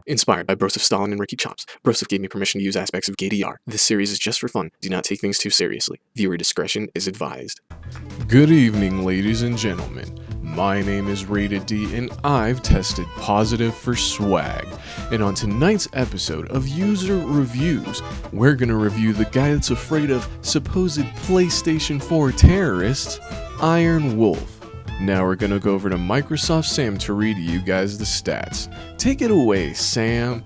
Inspired by Broseph Stalin and Ricky Chops, Broseph gave me permission to use aspects of GDR. This series is just for fun. Do not take things too seriously. Viewer discretion is advised. Good evening, ladies and gentlemen. My name is Rated D, and I've tested positive for swag. And on tonight's episode of User Reviews, we're gonna review the guy that's afraid of supposed PlayStation 4 terrorists, Iron Wolf. Now we're gonna go over to Microsoft Sam to read you guys the stats. Take it away, Sam.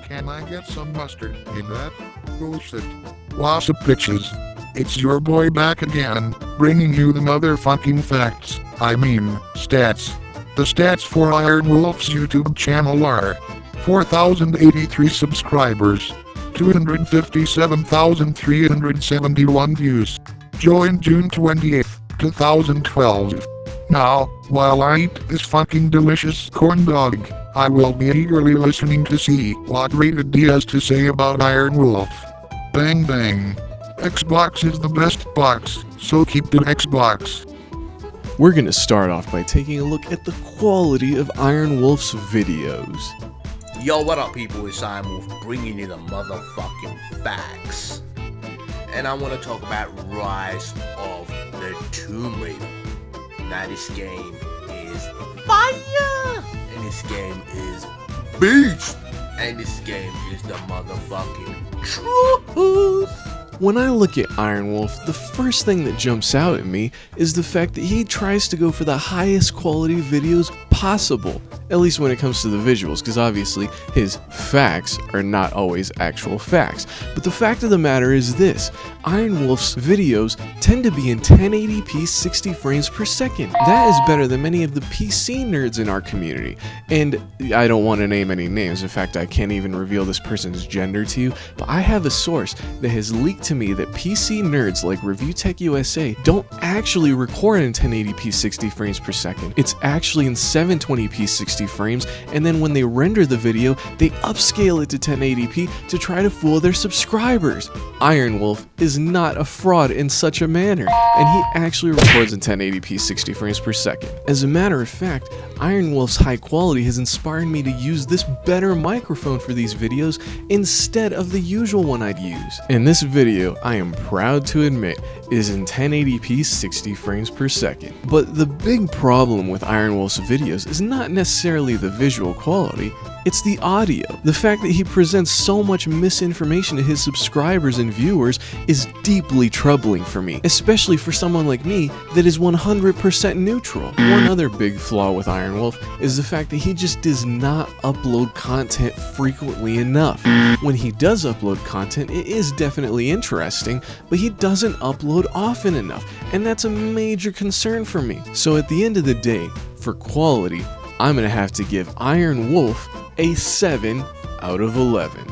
Can I get some mustard in that bullshit? What's up, bitches? It's your boy back again, bringing you the motherfucking facts. I mean, stats. The stats for Iron Wolf's YouTube channel are 4,083 subscribers, 257,371 views. Joined June 20th, 2012. Now, while I eat this fucking delicious corn dog, I will be eagerly listening to see what Rated D has to say about Iron Wolf. Bang bang. Xbox is the best box, so keep the Xbox. We're gonna start off by taking a look at the quality of Iron Wolf's videos. Yo, what up, people? It's Iron Wolf bringing you the motherfucking facts. And I want to talk about Rise of the Tomb Raider. Now, this game is fire! And this game is beast! And this game is the motherfucking truth! When I look at Iron Wolf, the first thing that jumps out at me is the fact that he tries to go for the highest quality videos possible, at least when it comes to the visuals, because obviously his facts are not always actual facts. But the fact of the matter is this: Iron Wolf's videos tend to be in 1080p 60 frames per second. That is better than many of the PC nerds in our community. And I don't want to name any names, in fact I can't even reveal this person's gender to you, but I have a source that has leaked to me that PC nerds like Review Tech USA don't actually record in 1080p 60 frames per second. It's actually in 720p 60 frames, and then when they render the video, they upscale it to 1080p to try to fool their subscribers. Iron Wolf is not a fraud in such a manner, and he actually records in 1080p 60 frames per second. As a matter of fact, Iron Wolf's high quality has inspired me to use this better microphone for these videos instead of the usual one I'd use. And this video, I am proud to admit, is in 1080p 60 frames per second. But the big problem with Iron Wolf's videos is not necessarily the visual quality, it's the audio. The fact that he presents so much misinformation to his subscribers and viewers is deeply troubling for me, especially for someone like me that is 100% neutral. One other big flaw with Iron Wolf is the fact that he just does not upload content frequently enough. When he does upload content, it is definitely interesting, but he doesn't upload often enough, and that's a major concern for me. So at the end of the day, for quality, I'm gonna have to give Iron Wolf a 7 out of 11.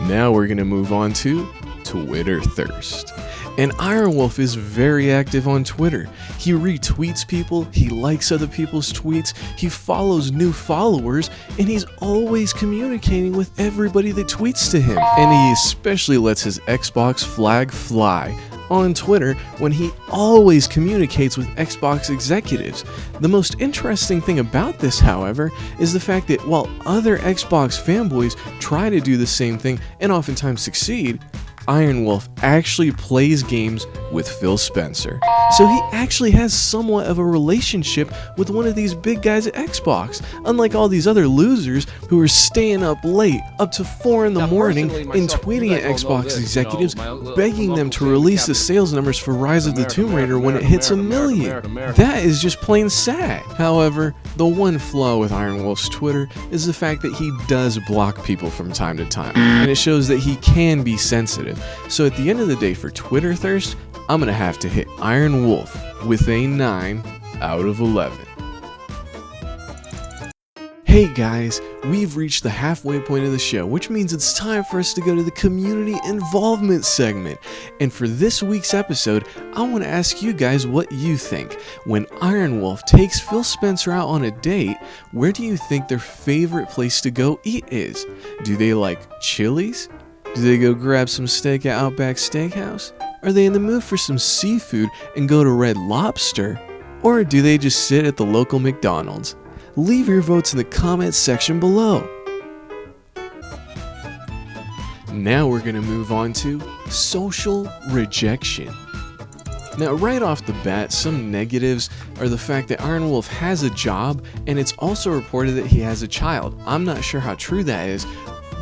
Now we're gonna move on to Twitter Thirst. And Iron Wolf is very active on Twitter. He retweets people, he likes other people's tweets, he follows new followers, and he's always communicating with everybody that tweets to him. And he especially lets his Xbox flag fly on Twitter when he always communicates with Xbox executives. The most interesting thing about this, however, is the fact that while other Xbox fanboys try to do the same thing and oftentimes succeed, Iron Wolf actually plays games with Phil Spencer. So he actually has somewhat of a relationship with one of these big guys at Xbox, unlike all these other losers who are staying up late, up to 4 in the morning, and tweeting at Xbox executives, begging them to release the sales numbers for Rise of the Tomb Raider when it hits 1 million. That is just plain sad. However, the one flaw with Iron Wolf's Twitter is the fact that he does block people from time to time, and it shows that he can be sensitive. So at the end of the day, for Twitter Thirst, I'm gonna have to hit Iron Wolf with a 9 out of 11. Hey guys, we've reached the halfway point of the show, which means it's time for us to go to the community involvement segment. And for this week's episode, I want to ask you guys what you think. When Iron Wolf takes Phil Spencer out on a date, where do you think their favorite place to go eat is? Do they like Chili's? Do they go grab some steak at Outback Steakhouse? Are they in the mood for some seafood and go to Red Lobster? Or do they just sit at the local McDonald's? Leave your votes in the comments section below. Now we're going to move on to social rejection. Now, right off the bat, some negatives are the fact that Iron Wolf has a job, and it's also reported that he has a child. I'm not sure how true that is,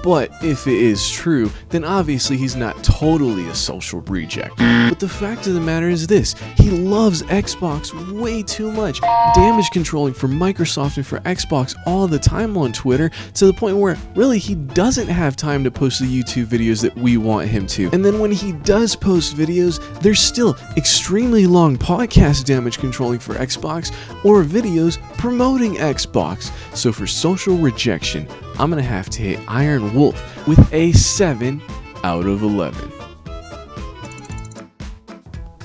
but if it is true, then obviously he's not totally a social reject. But the fact of the matter is this: he loves Xbox way too much, damage controlling for Microsoft and for Xbox all the time on Twitter, to the point where really he doesn't have time to post the YouTube videos that we want him to. And then when he does post videos, there's still extremely long podcast damage controlling for Xbox or videos promoting Xbox. So for social rejection, I'm gonna have to hit Iron Wolf with a 7 out of 11.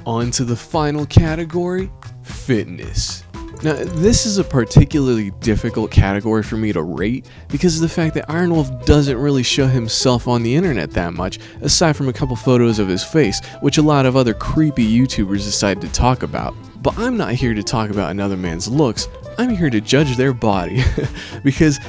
On to the final category, fitness. Now, this is a particularly difficult category for me to rate because of the fact that Iron Wolf doesn't really show himself on the internet that much, aside from a couple photos of his face, which a lot of other creepy YouTubers decide to talk about. But I'm not here to talk about another man's looks. I'm here to judge their body because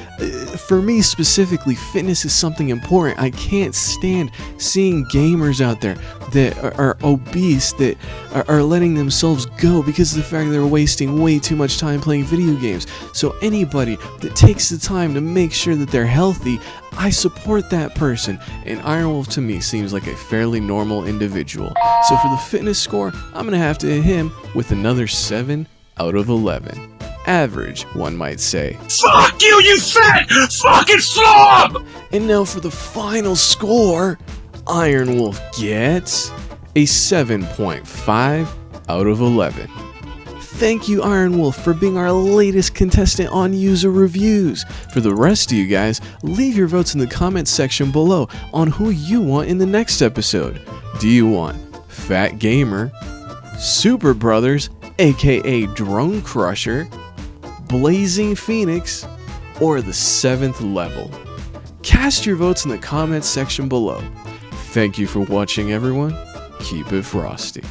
for me specifically, fitness is something important. I can't stand seeing gamers out there that are obese, that are letting themselves go because of the fact that they're wasting way too much time playing video games. So anybody that takes the time to make sure that they're healthy, I support that person, and Iron Wolf to me seems like a fairly normal individual. So for the fitness score, I'm gonna have to hit him with another 7 out of 11. Average, one might say. Fuck you, you fat fucking slob! And now for the final score, Iron Wolf gets a 7.5 out of 11. Thank you, Iron Wolf, for being our latest contestant on user reviews. For the rest of you guys, leave your votes in the comments section below on who you want in the next episode. Do you want Fat Gamer, Super Brothers, aka Drone Crusher, Blazing Phoenix, or the 7th level? Cast your votes in the comments section below. Thank you for watching, everyone. Keep it frosty.